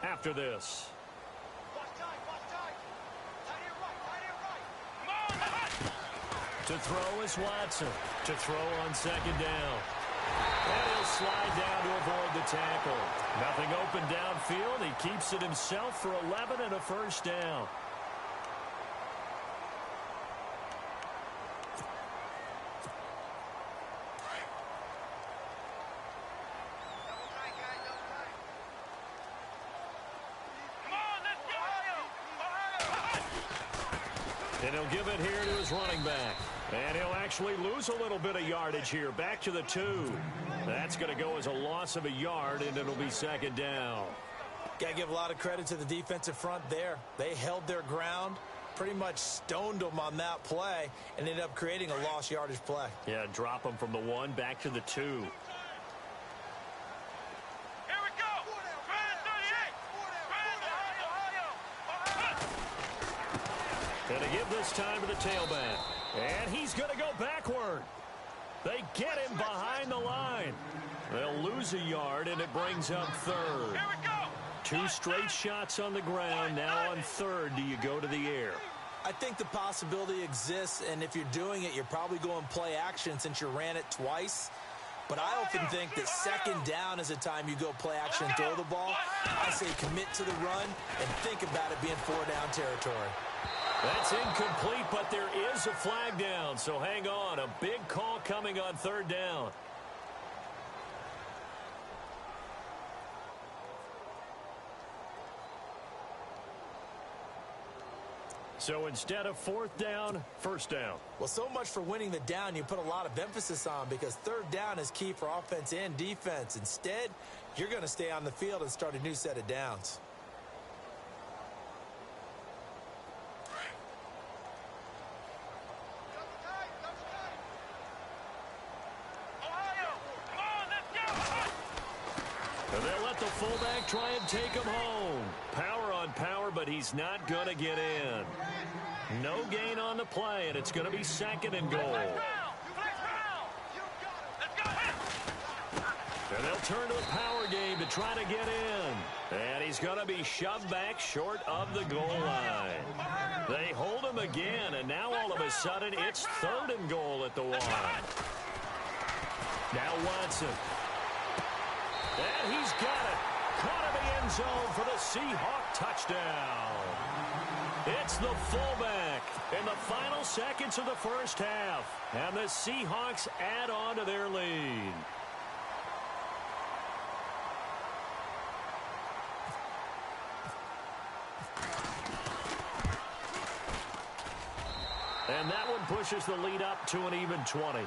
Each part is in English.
after this. To throw is Watson. To throw on second down. And he'll slide down to avoid the tackle. Nothing open downfield. He keeps it himself for 11 and a first down. And he'll give it here to his running back. And he'll actually lose a little bit of yardage here. Back to the 2. That's going to go as a loss of a yard, and it'll be second down. Got to give a lot of credit to the defensive front there. They held their ground, pretty much stoned them on that play, and ended up creating a lost yardage play. Yeah, drop them from the 1 back to the 2. And to give this time to the tailback. And he's going to go backward. They get him behind the line. They'll lose a yard, and it brings up third. 2 straight shots on the ground. Now on third, do you go to the air? I think the possibility exists, and if you're doing it, you're probably going play action since you ran it twice. But I often think that second down is a time you go play action and throw the ball. I say commit to the run and think about it being 4-down territory. That's incomplete, but there is a flag down, so hang on. A big call coming on third down. So instead of 4th down, 1st down. Well, so much for winning the down you put a lot of emphasis on, because third down is key for offense and defense. Instead, you're going to stay on the field and start a new set of downs. They'll let the fullback try and take him home. Power on power, but he's not going to get in. No gain on the play, and it's going to be 2nd and goal. And they'll turn to the power game to try to get in. And he's going to be shoved back short of the goal line. They hold him again, and now all of a sudden it's 3rd and goal at the 1. Now Watson. And he's got it. Caught in the end zone for the Seahawk touchdown. It's the fullback in the final seconds of the first half. And the Seahawks add on to their lead. And that one pushes the lead up to an even 20.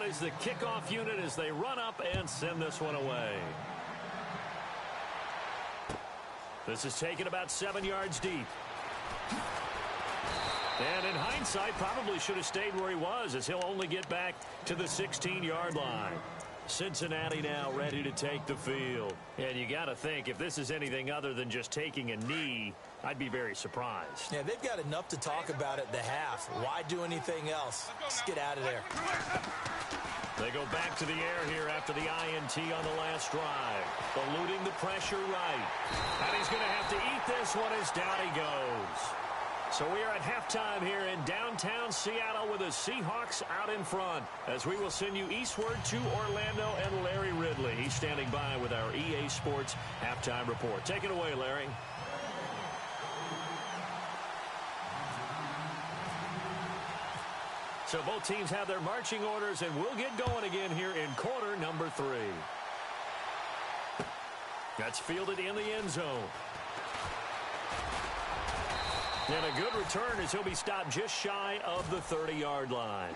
Is the kickoff unit as they run up and send this one away. This is taken about 7 yards deep. And in hindsight, probably should have stayed where he was, as he'll only get back to the 16-yard line. Cincinnati now ready to take the field. And you got to think, if this is anything other than just taking a knee, I'd be very surprised. Yeah, they've got enough to talk about at the half. Why do anything else? Just get out of there. They go back to the air here after the INT on the last drive. Eluding the pressure right. And he's going to have to eat this one as down he goes. So we are at halftime here in downtown Seattle with the Seahawks out in front, as we will send you eastward to Orlando and Larry Ridley. He's standing by with our EA Sports halftime report. Take it away, Larry. So both teams have their marching orders, and we'll get going again here in quarter number 3. That's fielded in the end zone. And a good return as he'll be stopped just shy of the 30-yard line.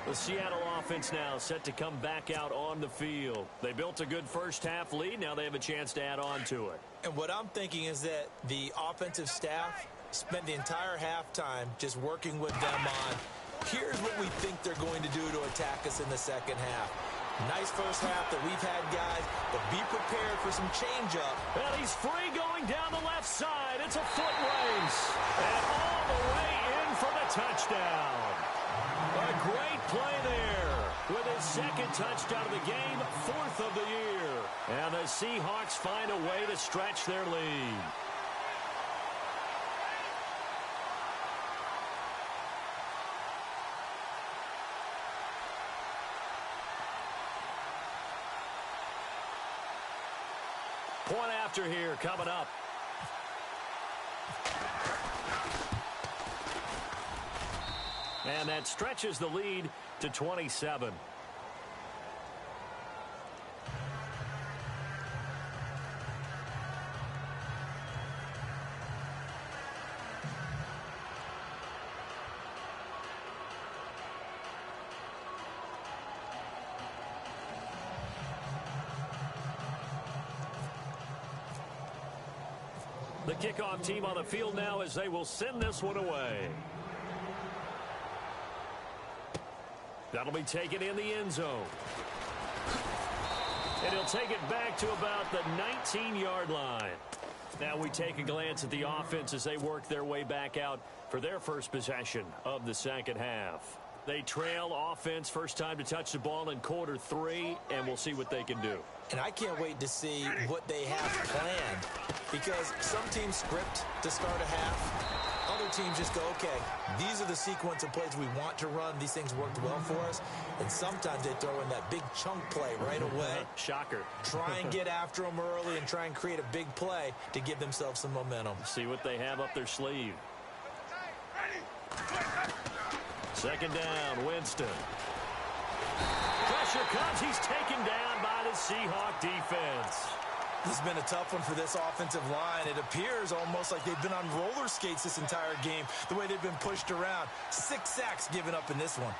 The Seattle offense now set to come back out on the field. They built a good first-half lead. Now they have a chance to add on to it. And what I'm thinking is that the offensive staff spent the entire halftime just working with them on, here's what we think they're going to do to attack us in the second half. Nice first half that we've had, guys, but be prepared for some change-up. And he's free going down the left side. It's a foot race. And all the way in for the touchdown. A great play there with his second touchdown of the game, 4th of the year. And the Seahawks find a way to stretch their lead. Point after here coming up. And that stretches the lead to 27. The kickoff team on the field now as they will send this one away. That'll be taken in the end zone. And he'll take it back to about the 19-yard line. Now we take a glance at the offense as they work their way back out for their first possession of the second half. They trail offense, first time to touch the ball in quarter 3, and we'll see what they can do. And I can't wait to see what they have planned, because some teams script to start a half. Other teams just go, okay, these are the sequence of plays we want to run. These things worked well for us. And sometimes they throw in that big chunk play right away. Shocker. Try and get after them early and try and create a big play to give themselves some momentum. See what they have up their sleeve. Second down, Winston. Pressure comes. He's taken down by the Seahawk defense. This has been a tough one for this offensive line. It appears almost like they've been on roller skates this entire game, the way they've been pushed around. 6 sacks given up in this one.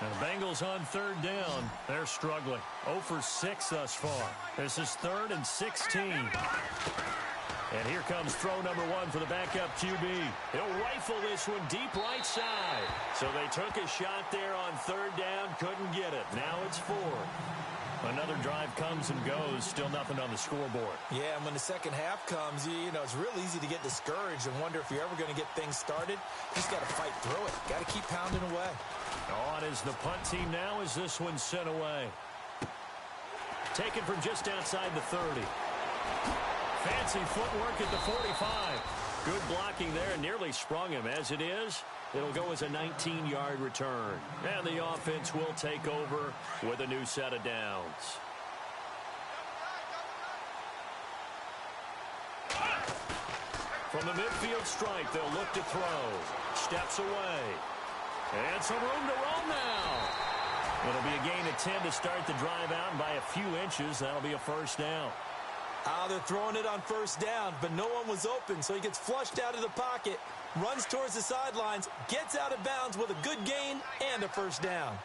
And the Bengals on third down. They're struggling. 0 for 6 thus far. This is 3rd and 16. And here comes throw number 1 for the backup QB. He'll rifle this one deep right side. So they took a shot there on third down, couldn't get it. Now it's 4. Another drive comes and goes, still nothing on the scoreboard. Yeah, and when the second half comes, you know, it's real easy to get discouraged and wonder if you're ever going to get things started. You just got to fight through it. Got to keep pounding away. On is the punt team now as this one's sent away. Taken from just outside the 30. Fancy footwork at the 45. Good blocking there, nearly sprung him. As it is, it'll go as a 19-yard return. And the offense will take over with a new set of downs. From the midfield stripe, they'll look to throw. Steps away. And some room to roll now. It'll be a gain of 10 to start the drive out, and by a few inches, that'll be a first down. They're throwing it on first down, but no one was open, so he gets flushed out of the pocket, runs towards the sidelines, gets out of bounds with a good gain and a first down.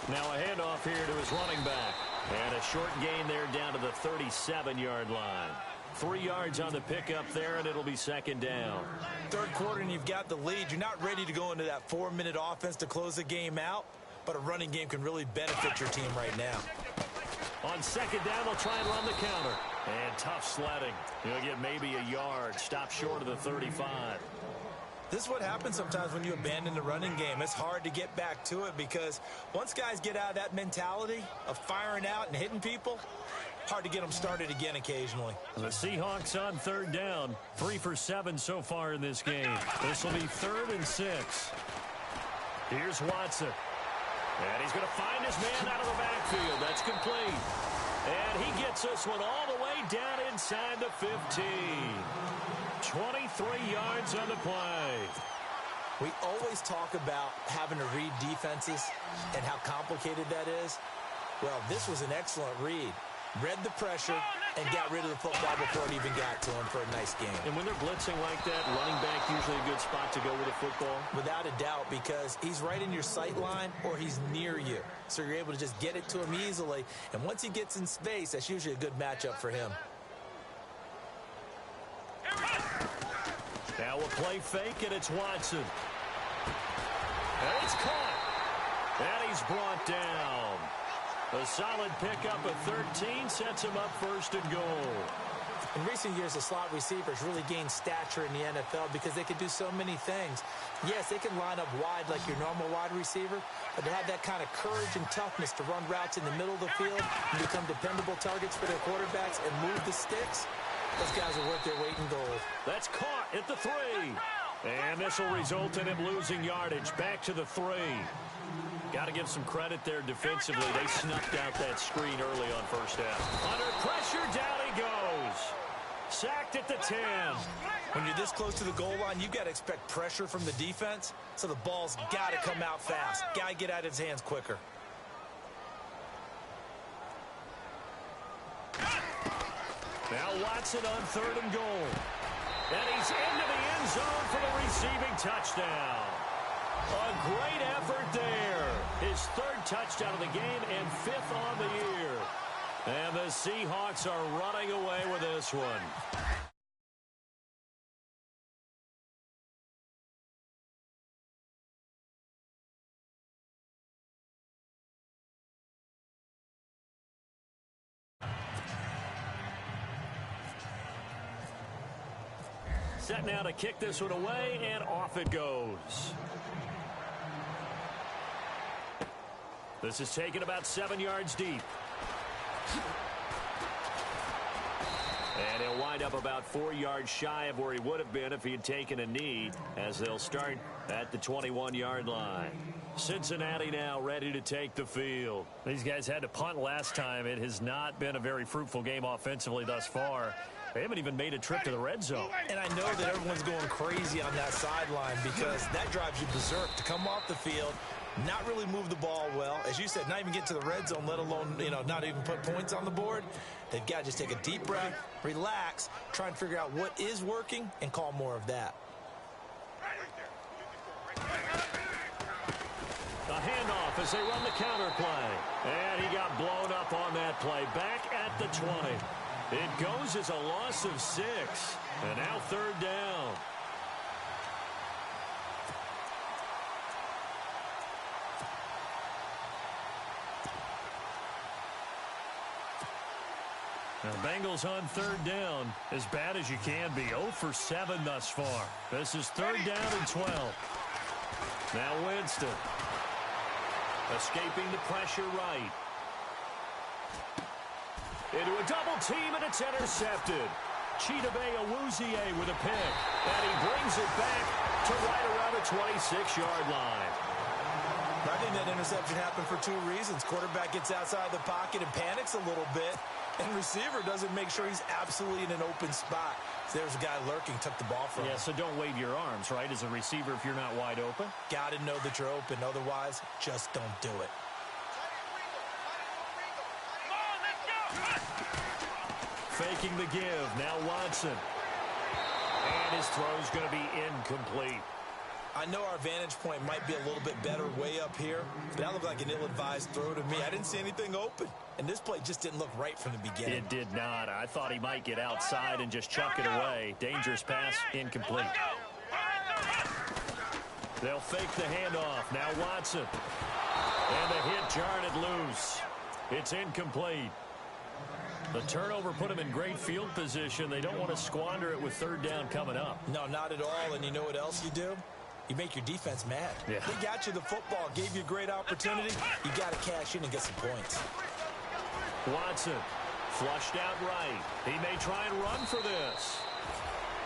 Now a handoff here to his running back. And a short gain there down to the 37-yard line. 3 yards on the pickup there, and it'll be second down. Third quarter, and you've got the lead. You're not ready to go into that 4-minute offense to close the game out, but a running game can really benefit your team right now. On second down, they'll try and run the counter. And tough sledding. He'll get maybe a yard. Stop short of the 35. This is what happens sometimes when you abandon the running game. It's hard to get back to it because once guys get out of that mentality of firing out and hitting people, hard to get them started again occasionally. The Seahawks on third down. 3 for 7 so far in this game. This will be 3rd and 6. Here's Watson. And he's going to find his man out of the backfield. That's complete. And he gets this one all the way down inside the 15. 23 yards on the play. We always talk about having to read defenses and how complicated that is. Well, this was an excellent read. Read the pressure and got rid of the football before it even got to him for a nice game. And when they're blitzing like that, running back usually a good spot to go with a football? Without a doubt, because he's right in your sight line or he's near you. So you're able to just get it to him easily. And once he gets in space, that's usually a good matchup for him. Now a play fake, and it's Watson. And it's caught. And he's brought down. A solid pickup of 13 sets him up first and goal. In recent years, the slot receivers really gained stature in the NFL because they can do so many things. Yes, they can line up wide like your normal wide receiver, but they have that kind of courage and toughness to run routes in the middle of the field and become dependable targets for their quarterbacks and move the sticks. Those guys are worth their weight in gold. That's caught at the 3. And this will result in him losing yardage. Back to the 3. Got to give some credit there defensively. They snuffed out that screen early on first down. Under pressure, down he goes. Sacked at the 10. When you're this close to the goal line, you've got to expect pressure from the defense, so the ball's got to come out fast. Got to get out of his hands quicker. Now Watson on 3rd and goal. And he's into the end zone for the receiving touchdown. A great effort there. His 3rd touchdown of the game and 5th on the year. And the Seahawks are running away with this one. Set now to kick this one away, and off it goes. This is taken about 7 yards deep. And he'll wind up about 4 yards shy of where he would have been if he had taken a knee, as they'll start at the 21-yard line. Cincinnati now ready to take the field. These guys had to punt last time. It has not been a very fruitful game offensively thus far. They haven't even made a trip to the red zone. And I know that everyone's going crazy on that sideline because that drives you berserk to come off the field, not really move the ball well. As you said, not even get to the red zone, let alone, not even put points on the board. They've got to just take a deep breath, relax, try and figure out what is working, and call more of that. The handoff as they run the counter play. And he got blown up on that play. Back at the 20. It goes as a loss of 6. And now 3rd down. Now, Bengals on 3rd down, as bad as you can be. 0 for 7 thus far. This is 3rd down and 12. Now Winston. Escaping the pressure right. Into a double team, and it's intercepted. Chidobe Awuzie with a pick. And he brings it back to right around the 26-yard line. I think that interception happened for 2 reasons. Quarterback gets outside the pocket and panics a little bit, and receiver doesn't make sure he's absolutely in an open spot. So there's a guy lurking, took the ball from him. Yeah, so don't wave your arms, right, as a receiver if you're not wide open? Got to know that you're open. Otherwise, just don't do it. Faking the give. Now Watson. And his throw's going to be incomplete. I know our vantage point might be a little bit better way up here, but that looked like an ill-advised throw to me. I didn't see anything open, and this play just didn't look right from the beginning. It did not. I thought he might get outside and just chuck it away. Dangerous pass, incomplete. They'll fake the handoff. Now Watson. And the hit jarred it loose. It's incomplete. The turnover put him in great field position. They don't want to squander it with 3rd down coming up. No, not at all. And you know what else you do? You make your defense mad. Yeah. They got you the football, gave you a great opportunity. You got to cash in and get some points. Watson flushed out right. He may try and run for this.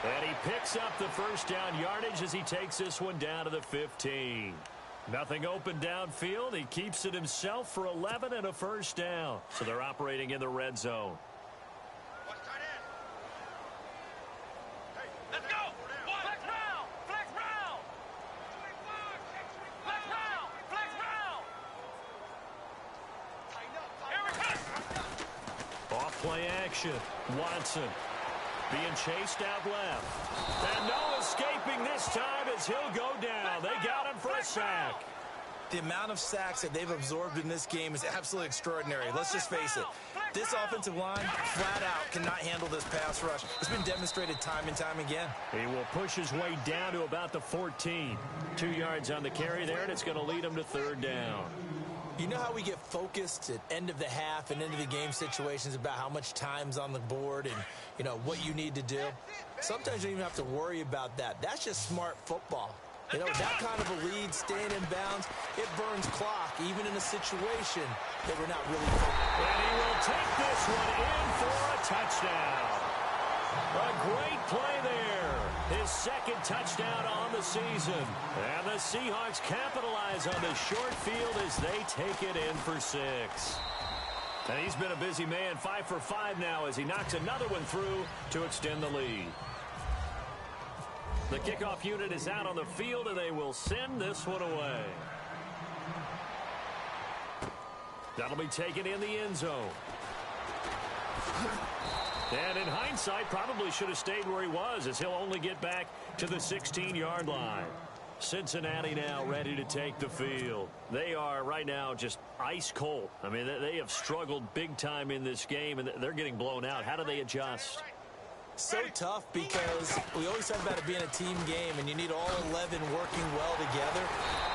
And he picks up the 1st down yardage as he takes this one down to the 15. Nothing open downfield. He keeps it himself for 11 and a 1st down. So they're operating in the red zone. Let's go! Flex round! Flex round! Flex round! Flex round! action. Watson being chased out left. And no escaping this time as he'll go down. They got him for a sack. The amount of sacks that they've absorbed in this game is absolutely extraordinary. Let's just face it. This offensive line, flat out, cannot handle this pass rush. It's been demonstrated time and time again. He will push his way down to about the 14. 2 yards on the carry there, and it's going to lead him to third down. You know how we get focused at end of the half and into the game situations about how much time's on the board and, you know, what you need to do? Sometimes you don't even have to worry about that. That's just smart football. You know, that kind of a lead, staying in bounds, it burns clock, even in a situation that we're not really focused. And he will take this one in for a touchdown. A great play there. His second touchdown on the season. And the Seahawks capitalize on the short field as they take it in for 6. And he's been a busy man, 5 for 5 now as he knocks another one through to extend the lead. The kickoff unit is out on the field, and they will send this one away. That'll be taken in the end zone. And in hindsight, probably should have stayed where he was, as he'll only get back to the 16-yard line. Cincinnati now ready to take the field. They are right now just ice cold. I mean, they have struggled big time in this game, and they're getting blown out. How do they adjust? So tough because we always talk about it being a team game and you need all 11 working well together.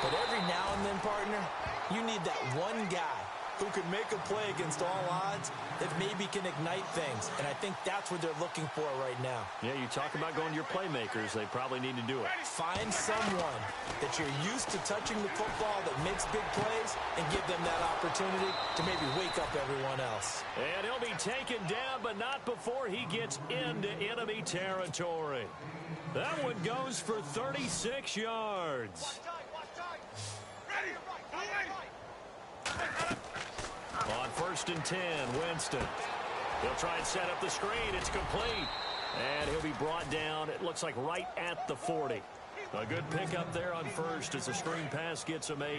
But every now and then, partner, you need that one guy who can make a play against all odds that maybe can ignite things. And I think that's what they're looking for right now. Yeah, you talk about going to your playmakers. They probably need to do it. Find someone that you're used to touching the football that makes big plays and give them that opportunity to maybe wake up everyone else. And he'll be taken down, but not before he gets into enemy territory. That one goes for 36 yards. On 1st and 10, Winston. He'll try and set up the screen. It's complete. And he'll be brought down, it looks like, right at the 40. A good pickup there on first as the screen pass gets him 8.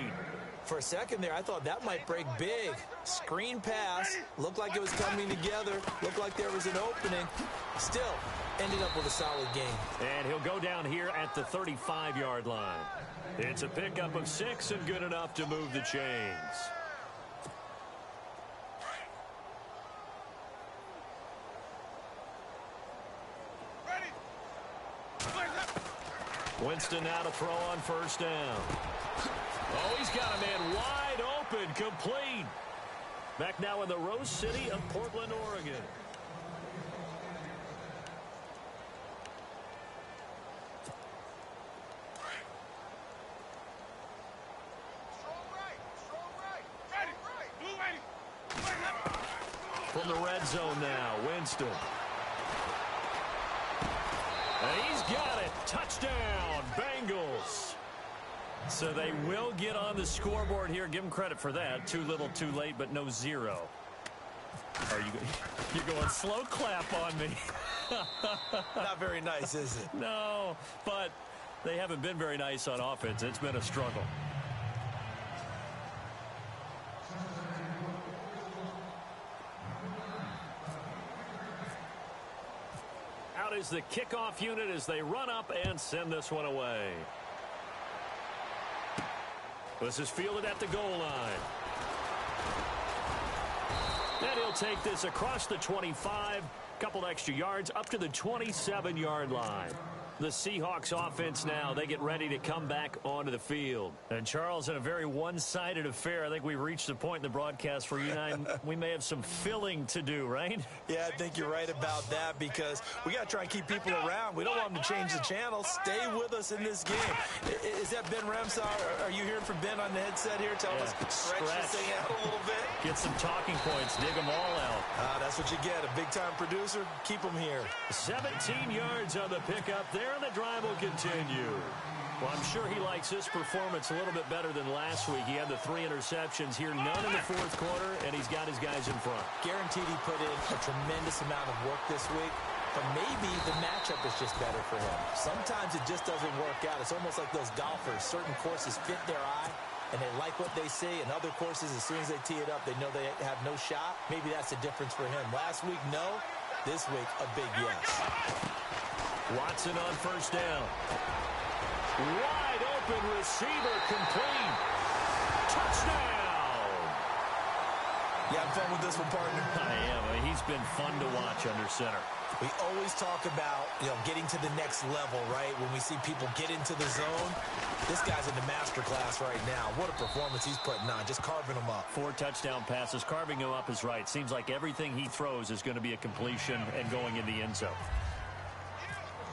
For a second there, I thought that might break big. Screen pass. Looked like it was coming together. Looked like there was an opening. Still, ended up with a solid game. And he'll go down here at the 35-yard line. It's a pickup of 6 and good enough to move the chains. Winston now to throw on 1st down. Oh, he's got a man wide open, complete. Back now in the Rose City of Portland, Oregon. From the red zone now, Winston. And he's got it. Touchdown, Bengals. So they will get on the scoreboard here. Give them credit for that. Too little, too late, but no 0. You're going slow clap on me. Not very nice, is it? No, but they haven't been very nice on offense. It's been a struggle. Out is the kickoff unit as they run up and send this one away. This is fielded at the goal line. And he'll take this across the 25, couple extra yards, up to the 27-yard line. The Seahawks offense now, they get ready to come back onto the field. And Charles, in a very one-sided affair, I think we've reached the point in the broadcast where you and I, we may have some filling to do, right? Yeah, I think you're right about that because we got to try and keep people around. We don't want them to change the channel. Stay with us in this game. Is that Ben Remsaw? Are you hearing from Ben on the headset here? Tell us, stretch this thing out a little bit. Get some talking points. Dig them all out. That's what you get. A big-time producer. Keep them here. 17 yards on the pickup there. And the drive will continue. Well, I'm sure he likes this performance a little bit better than last week. He had the 3 interceptions here, none in the 4th quarter, and he's got his guys in front. Guaranteed he put in a tremendous amount of work this week, but maybe the matchup is just better for him. Sometimes it just doesn't work out. It's almost like those golfers. Certain courses fit their eye, and they like what they see. In other courses, as soon as they tee it up, they know they have no shot. Maybe that's the difference for him. Last week, no. This week, a big yes. Watson on first down. Wide open receiver, complete. Touchdown. You having fun with this one, partner? I am. He's been fun to watch under center. We always talk about, getting to the next level, right? When we see people get into the zone, this guy's in the master class right now. What a performance he's putting on, just carving them up. 4 touchdown passes. Carving him up is right. Seems like everything he throws is going to be a completion and going in the end zone.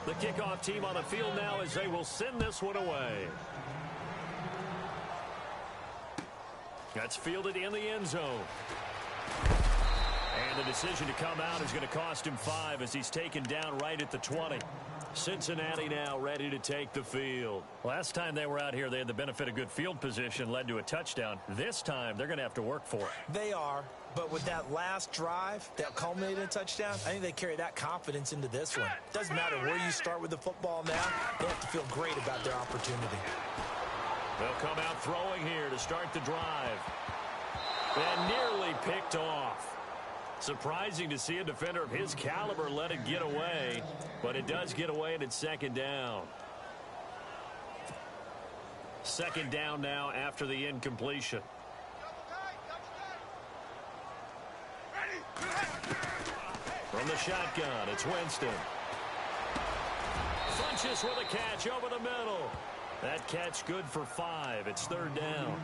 The kickoff team on the field now as they will send this one away. That's fielded in the end zone. And the decision to come out is going to cost him 5 as he's taken down right at the 20. Cincinnati now ready to take the field. Last time they were out here, they had the benefit of good field position, led to a touchdown. This time, they're going to have to work for it. They are, but with that last drive that culminated in a touchdown, I think they carry that confidence into this one. Doesn't matter where you start with the football now, they have to feel great about their opportunity. They'll come out throwing here to start the drive. And nearly picked off. Surprising to see a defender of his caliber let it get away, but it does get away and it's second down. Second down now after the incompletion. From the shotgun, it's Winston. Funches with a catch over the middle. That catch good for 5. It's third down.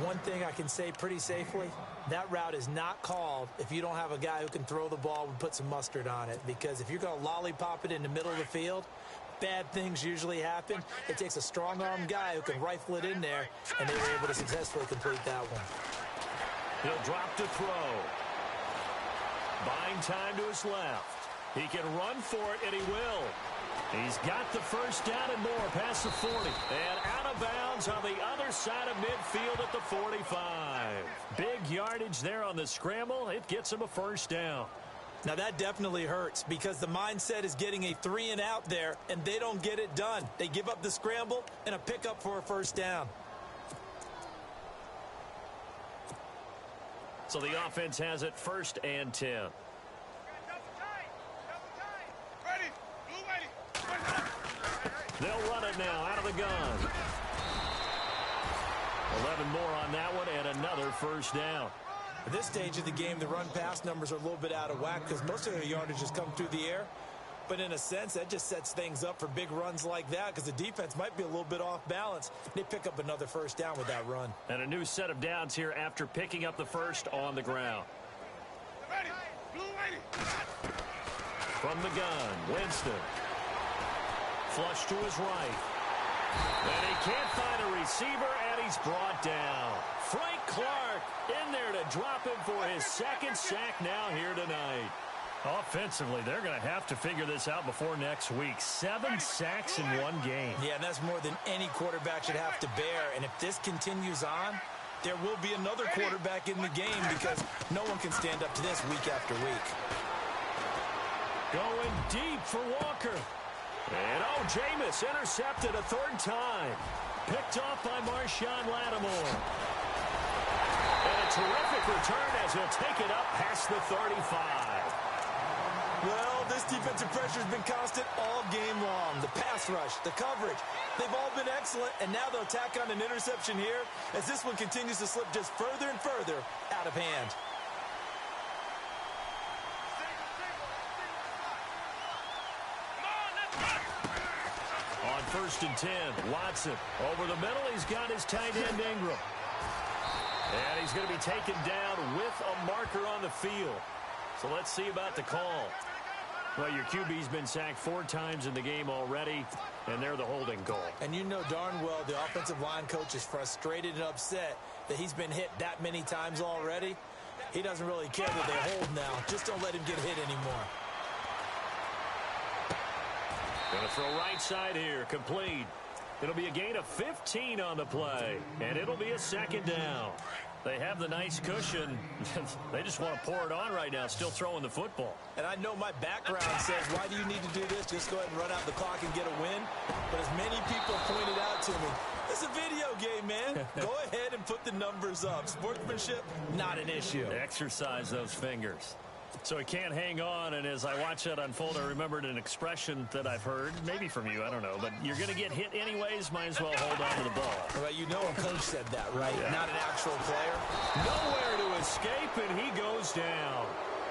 One thing I can say pretty safely, that route is not called if you don't have a guy who can throw the ball and put some mustard on it. Because if you're going to lollipop it in the middle of the field, bad things usually happen. It takes a strong-arm guy who can rifle it in there, and they were able to successfully complete that one. He'll drop to throw. Buying time to his left. He can run for it, and he will. He's got the first down and more past the 40. And out of bounds on the other side of midfield at the 45. Big yardage there on the scramble. It gets him a first down. Now that definitely hurts because the mindset is getting a 3-and-out there, and they don't get it done. They give up the scramble and a pickup for a first down. So the offense has it 1st and 10. They'll run it now out of the gun. 11 more on that one and another first down. At this stage of the game, the run-pass numbers are a little bit out of whack because most of their yardage has come through the air. But in a sense, that just sets things up for big runs like that because the defense might be a little bit off balance. They pick up another first down with that run. And a new set of downs here after picking up the first on the ground. From the gun, Winston. Flush to his right. And he can't find a receiver, and he's brought down. Frank Clark in there to drop him for his 2nd sack now here tonight. Offensively, they're going to have to figure this out before next week. 7 sacks in one game. Yeah, and that's more than any quarterback should have to bear. And if this continues on, there will be another quarterback in the game because no one can stand up to this week after week. Going deep for Walker. And Jameis intercepted a 3rd time. Picked off by Marshawn Lattimore. And a terrific return as he'll take it up past the 35. Well, this defensive pressure has been constant all game long. The pass rush, the coverage, they've all been excellent, and now they'll tack on an interception here as this one continues to slip just further and further out of hand. On 1st and 10, Watson over the middle. He's got his tight end Ingram. And he's going to be taken down with a marker on the field. So let's see about the call. Well, your QB's been sacked 4 times in the game already, and they're the holding goal. And you know darn well the offensive line coach is frustrated and upset that he's been hit that many times already. He doesn't really care that they hold now. Just don't let him get hit anymore. Going to throw right side here, complete. It'll be a gain of 15 on the play, and it'll be a 2nd down. They have the nice cushion. They just want to pour it on right now, still throwing the football. And I know my background says, why do you need to do this? Just go ahead and run out the clock and get a win. But as many people pointed out to me, It's a video game, man. Go ahead and put the numbers up. Sportsmanship, not an issue. Exercise those fingers. So he can't hang on, and as I watch that unfold, I remembered an expression that I've heard, maybe from you, I don't know, but you're going to get hit anyways, might as well hold on to the ball. Well, you know a coach said that, right? Yeah. Not an actual player. Nowhere to escape, and he goes down.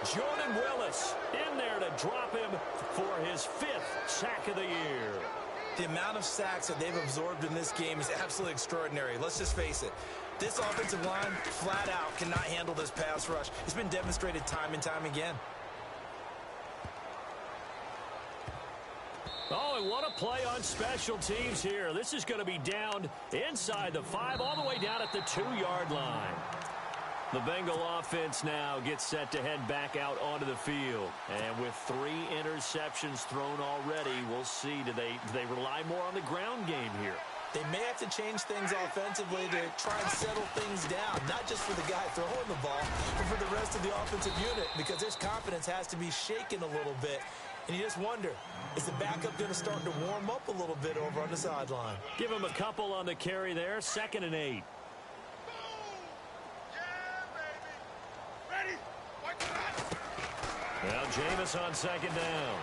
Jordan Willis in there to drop him for his 5th sack of the year. The amount of sacks that they've absorbed in this game is absolutely extraordinary. Let's just face it. This offensive line, flat out, cannot handle this pass rush. It's been demonstrated time and time again. Oh, and what a play on special teams here. This is going to be down inside the 5, all the way down at the 2-yard line. The Bengal offense now gets set to head back out onto the field. And with 3 interceptions thrown already, we'll see, do they rely more on the ground game here? They may have to change things offensively to try and settle things down, not just for the guy throwing the ball, but for the rest of the offensive unit, because his confidence has to be shaken a little bit. And you just wonder, is the backup going to start to warm up a little bit over on the sideline? Give him a couple on the carry there, 2nd and 8. Now Jameis on 2nd down.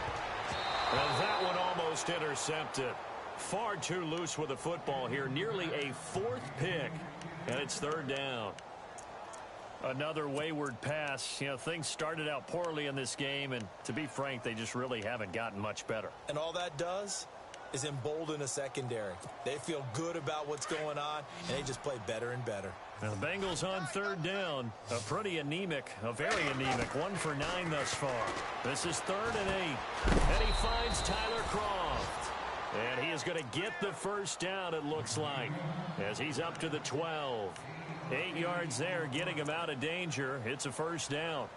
And that one almost intercepted. Far too loose with the football here. Nearly a 4th pick. And it's 3rd down. Another wayward pass. You know, things started out poorly in this game. And to be frank, they just really haven't gotten much better. And all that does is embolden a secondary. They feel good about what's going on, and they just play better and better. Now the Bengals on 3rd down. A pretty anemic, a very anemic 1 for 9 thus far. This is 3rd and 8. And he finds Tyler Kroft. And he is going to get the 1st down, it looks like, as he's up to the 12. 8 yards there, getting him out of danger. It's a 1st down.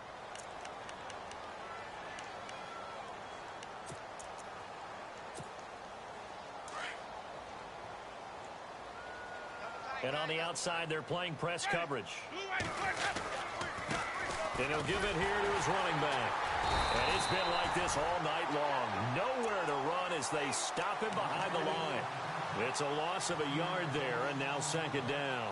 And on the outside, they're playing press coverage. And he'll give it here to his running back. And it's been like this all night long. Nowhere to run as they stop him behind the line. It's a loss of a yard there, and now 2nd down.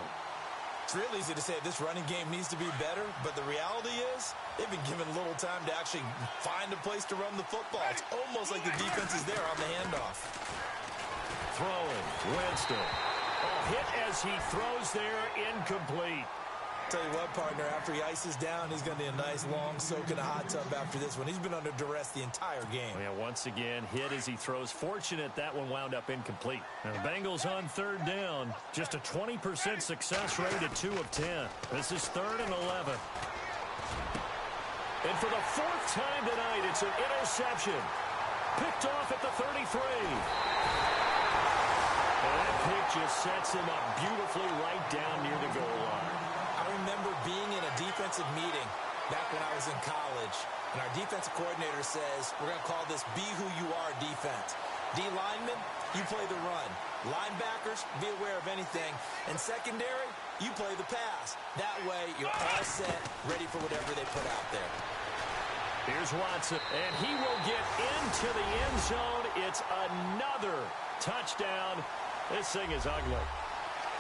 It's real easy to say this running game needs to be better, but the reality is they've been given little time to actually find a place to run the football. It's almost like the defense is there on the handoff. Throwing, Winston. Oh, hit as he throws there, incomplete. Tell you what, partner, after he ices down, he's going to need a nice long soak in a hot tub after this one. He's been under duress the entire game. Yeah, once again, hit as he throws. Fortunate that one wound up incomplete. Now the Bengals on 3rd down. Just a 20% success rate at 2 of 10. This is 3rd and 11. And for the 4th time tonight, it's an interception. Picked off at the 33. And that pick just sets him up beautifully right down near the goal line. I remember being in a defensive meeting back when I was in college, and our defensive coordinator says, we're going to call this Be Who You Are defense. D linemen, you play the run. Linebackers, be aware of anything. And secondary, you play the pass. That way, you're all set, ready for whatever they put out there. Here's Watson, and he will get into the end zone. It's another touchdown. This thing is ugly.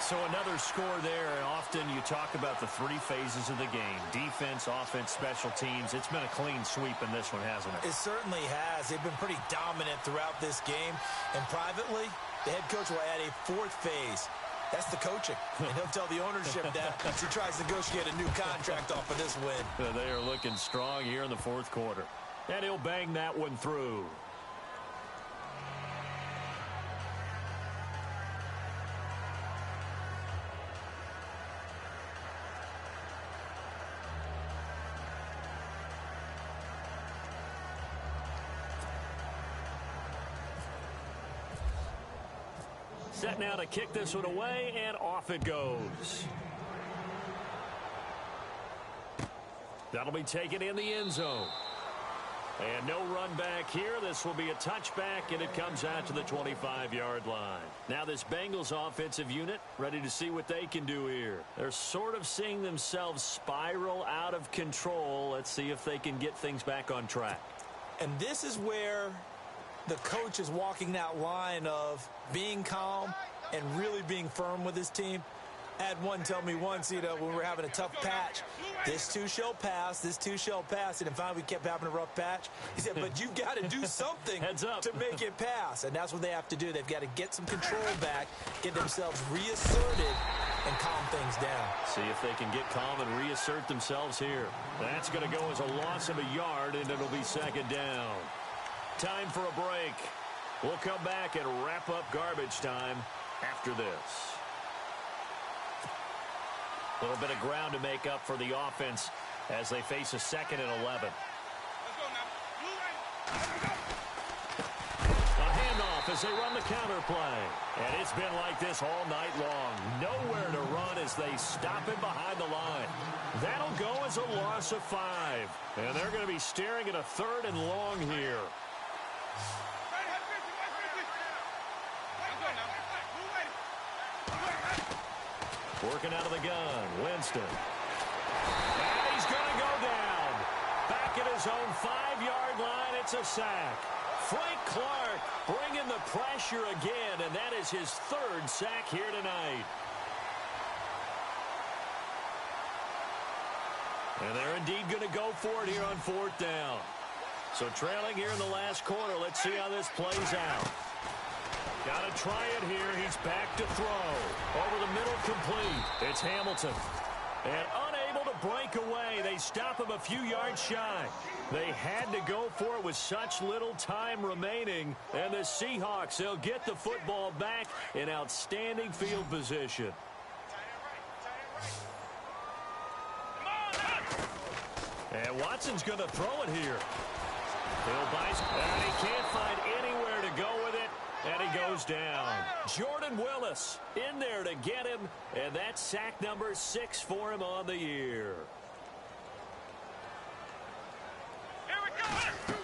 So another score there, and often you talk about the 3 phases of the game. Defense, offense, special teams. It's been a clean sweep in this one, hasn't it? It certainly has. They've been pretty dominant throughout this game. And privately, the head coach will add a 4th phase. That's the coaching. And he'll tell the ownership that as he tries to negotiate a new contract off of this win. They are looking strong here in the 4th quarter. And he'll bang that one through. Set now to kick this one away, and off it goes. That'll be taken in the end zone. And no run back here. This will be a touchback, and it comes out to the 25-yard line. Now this Bengals offensive unit ready to see what they can do here. They're sort of seeing themselves spiral out of control. Let's see if they can get things back on track. And this is where the coach is walking that line of being calm and really being firm with his team. I had one tell me once, when we were having a tough patch, this too shall pass, this too shall pass. And finally we kept having a rough patch. He said, but you've got to do something to make it pass. And that's what they have to do. They've got to get some control back, get themselves reasserted, and calm things down. See if they can get calm and reassert themselves here. That's going to go as a loss of a yard, and it'll be second down. Time for a break. We'll come back and wrap up garbage time after this. A little bit of ground to make up for the offense as they face a 2nd and 11. A handoff as they run the counter play. And it's been like this all night long. Nowhere to run as they stop him behind the line. That'll go as a loss of 5. And they're going to be staring at a 3rd and long here. Working out of the gun, Winston. And he's going to go down. Back at his own 5-yard line, it's a sack. Frank Clark bringing the pressure again, and that is his 3rd sack here tonight. And they're indeed going to go for it here on 4th down. So trailing here in the last quarter, let's see how this plays out. Got to try it here. He's back to throw. Over the middle, complete. It's Hamilton. And unable to break away. They stop him a few yards shy. They had to go for it with such little time remaining. And the Seahawks, they'll get the football back in outstanding field position. And Watson's going to throw it here. Bill Bice, and he can't find anywhere to go with it. And he goes down. Jordan Willis in there to get him. And that's sack number 6 for him on the year. Here we go.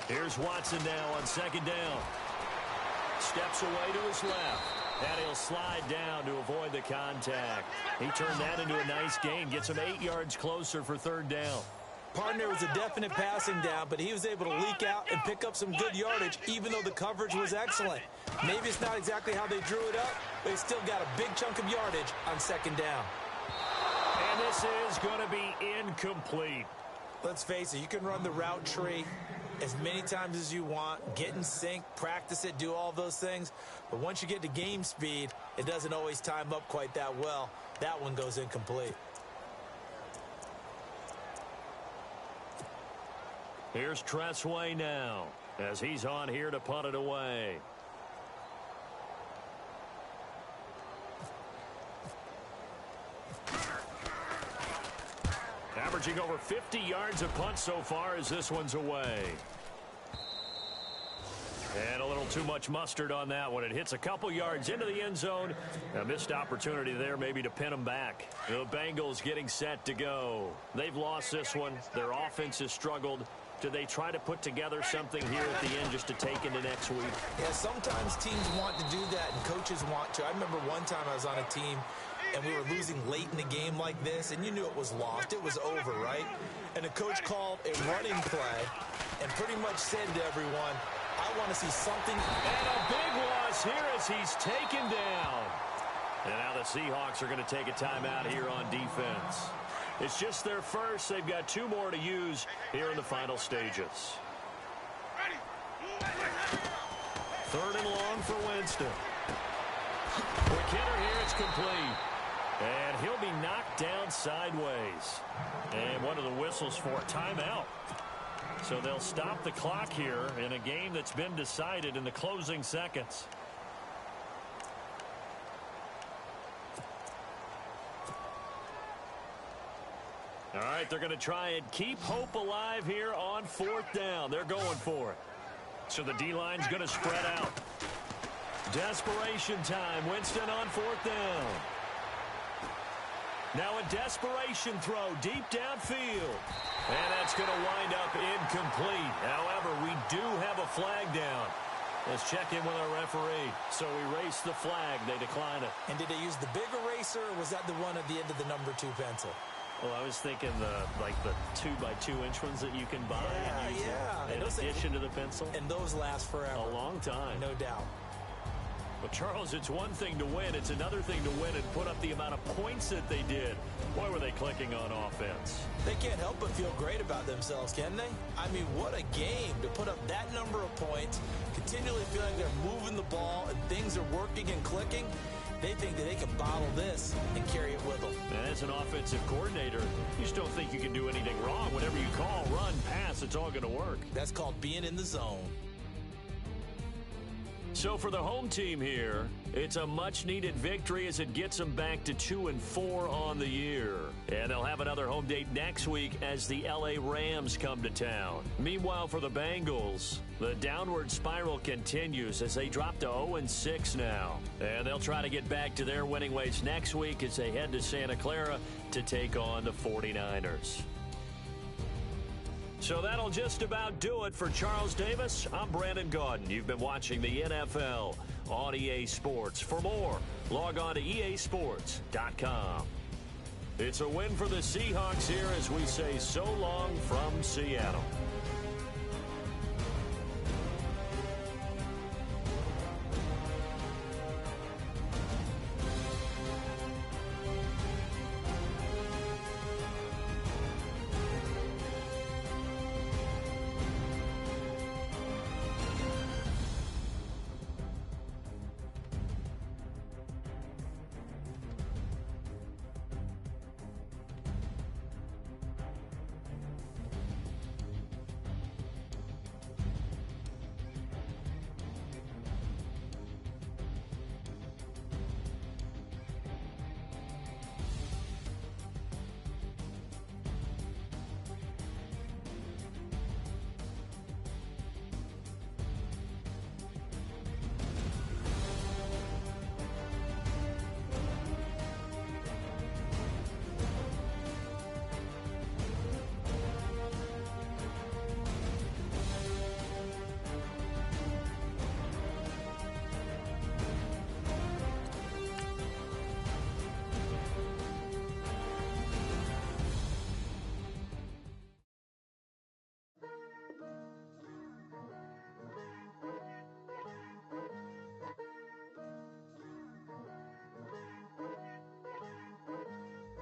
Here's Watson now on 2nd down. Steps away to his left. And he'll slide down to avoid the contact. He turned that into a nice gain. Gets him 8 yards closer for 3rd down. Partner was a definite passing down, but he was able to leak out and pick up some good yardage, even though the coverage was excellent. Maybe it's not exactly how they drew it up, but he still got a big chunk of yardage on 2nd down. And this is going to be incomplete. Let's face it, you can run the route tree as many times as you want, get in sync, practice it, do all those things. But once you get to game speed, it doesn't always time up quite that well. That one goes incomplete. Here's Tressway now as he's on here to punt it away. Averaging over 50 yards a punt so far as this one's away. And a little too much mustard on that one. It hits a couple yards into the end zone. A missed opportunity there maybe to pin them back. The Bengals getting set to go. They've lost this one. Their offense has struggled. Do they try to put together something here at the end just to take into next week? Yeah, sometimes teams want to do that and coaches want to. I remember one time I was on a team and we were losing late in the game like this, and you knew it was lost. It was over, right? And the coach called a running play and pretty much said to everyone, I want to see something. And a big loss here as he's taken down. And now the Seahawks are going to take a timeout here on defense. It's just their first. They've got 2 more to use here in the final stages. 3rd and long for Winston. Quick hitter here. It's complete. And he'll be knocked down sideways. And one of the whistles for a timeout. So they'll stop the clock here in a game that's been decided in the closing seconds. All right, they're going to try and keep hope alive here on 4th down. They're going for it. So the D-line's going to spread out. Desperation time. Winston on 4th down. Now a desperation throw deep downfield. And that's going to wind up incomplete. However, we do have a flag down. Let's check in with our referee. So erase the flag. They decline it. And did they use the big eraser, or was that the one at the end of the number 2 pencil? Well, I was thinking the 2x2-inch ones that you can buy and use in addition to the pencil. And those last forever. A long time. No doubt. Well, Charles, it's one thing to win. It's another thing to win and put up the amount of points that they did. Boy, were they clicking on offense. They can't help but feel great about themselves, can they? I mean, what a game to put up that number of points, continually feeling they're moving the ball and things are working and clicking. They think that they can bottle this and carry it with them. And as an offensive coordinator, you just don't think you can do anything wrong. Whatever you call, run, pass, it's all going to work. That's called being in the zone. So for the home team here, it's a much-needed victory as it gets them back to 2-4 on the year. And they'll have another home date next week as the L.A. Rams come to town. Meanwhile, for the Bengals, the downward spiral continues as they drop to 0-6 now. And they'll try to get back to their winning ways next week as they head to Santa Clara to take on the 49ers. So that'll just about do it for Charles Davis. I'm Brandon Gaudin. You've been watching the NFL on EA Sports. For more, log on to easports.com. It's a win for the Seahawks here as we say so long from Seattle.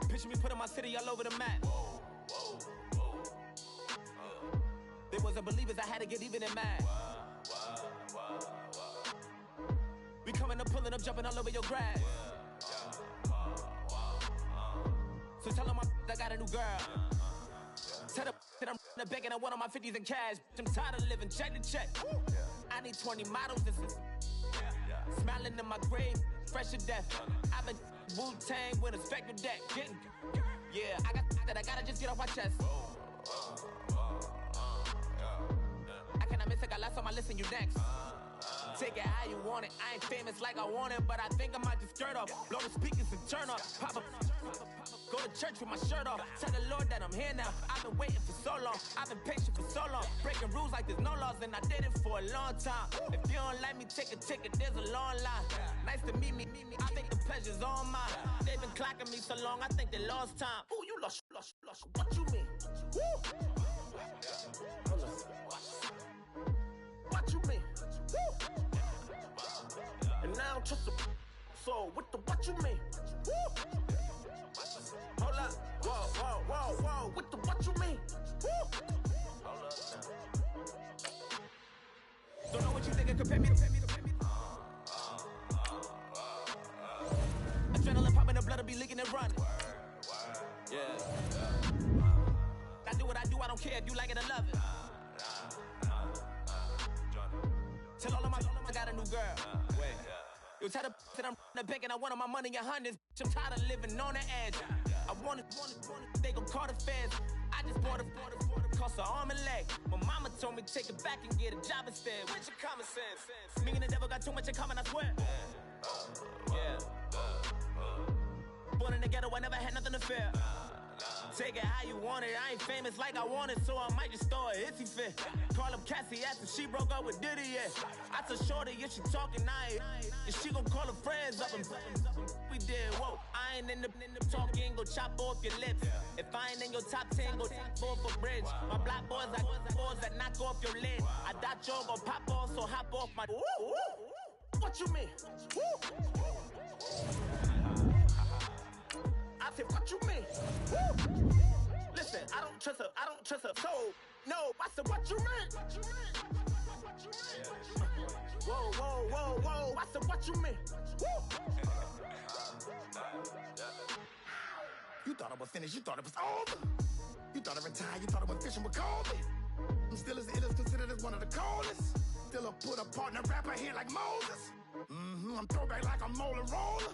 Picture me putting my city all over the map. They wasn't believers, I had to get even in mad. We coming up, pulling up, jumping all over your grass. So tell them I got a new girl. Tell them that I'm in the bank and I want all my 50s in cash. I'm tired of living check to check. I need 20 models. This is smiling in my grave, fresh to death. I've been Wu-Tang with a spectral deck. Yeah, I got that. I gotta just get off my chest. I cannot miss it. Got last on my list and you next. Take it how you want it. I ain't famous like I want it, but I think I might just skirt off. Blow the speakers and turn off. Pop up. Go to church with my shirt off. Tell the Lord that I'm here now. I've been waiting for so long. I've been patient for so long. Breaking rules like there's no laws, and I did it for a long time. If you don't like me, take a ticket. There's a long line. Nice to meet me. I think the pleasure's all mine. They've been clocking me so long, I think they lost time. Ooh, you lost. What you mean? Woo! What you mean? Woo! And now I don't trust the so what you mean? Woo! Hold up, whoa, with the what you mean? Woo! Don't know what you think it compare me to. Adrenaline popping, the blood will be leaking and running. Yeah. I do what I do, I don't care if you like it or love it. Tell all of my I got a new girl. Wait. You tell the that I'm in the bank and I want all my money in hundreds. I'm tired of living on the edge. I want it, they gon' call the feds. I just bought a cost an arm and leg. My mama told me take it back and get a job instead. Where's your common sense? Me and the devil got too much in common, I swear. Yeah. Born in the ghetto, I never had nothing to fear. Take it how you want it. I ain't famous like I want it, so I might just throw a hissy fit. Call up Cassie, asked if she broke up with Diddy yet. I told Shorty if she talking, I ain't. If she gon' call her friends up and we did, whoa. I ain't in the talking, go chop off your lips. If I ain't in your top 10, go top 4 for bridge. My black boys like boys that knock off your lid. I doubt y'all gon' pop off, so hop off my. Ooh. what you mean? Woo! I said, what you mean? Woo! Listen, I don't trust her. So, no, I said, what you mean? Whoa, I said, what you mean? Woo! You thought I was finished, you thought it was over. You thought I retired, you thought I went fishing with Kobe. I'm still as ill as considered as one of the coldest. Still a put a partner rapper here like Moses. I'm throwback like a molar roller.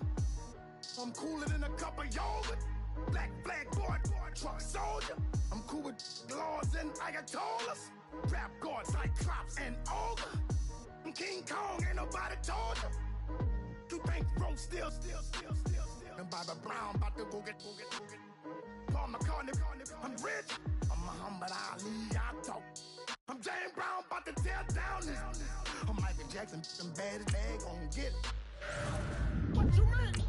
I'm cooler than a cup of yogurt. Black flag board, truck soldier. I'm cool with laws and Ayatollahs. Rap gods like Klops and Ogre. I'm King Kong, ain't nobody told you. You think Rome still. And Bobby Brown about to go get. Paul McCartney, I'm rich. I'm Muhammad Ali, I talk. I'm James Brown, about to tear down this. I'm Michael Jackson, them bad as they gon' get it. What you mean?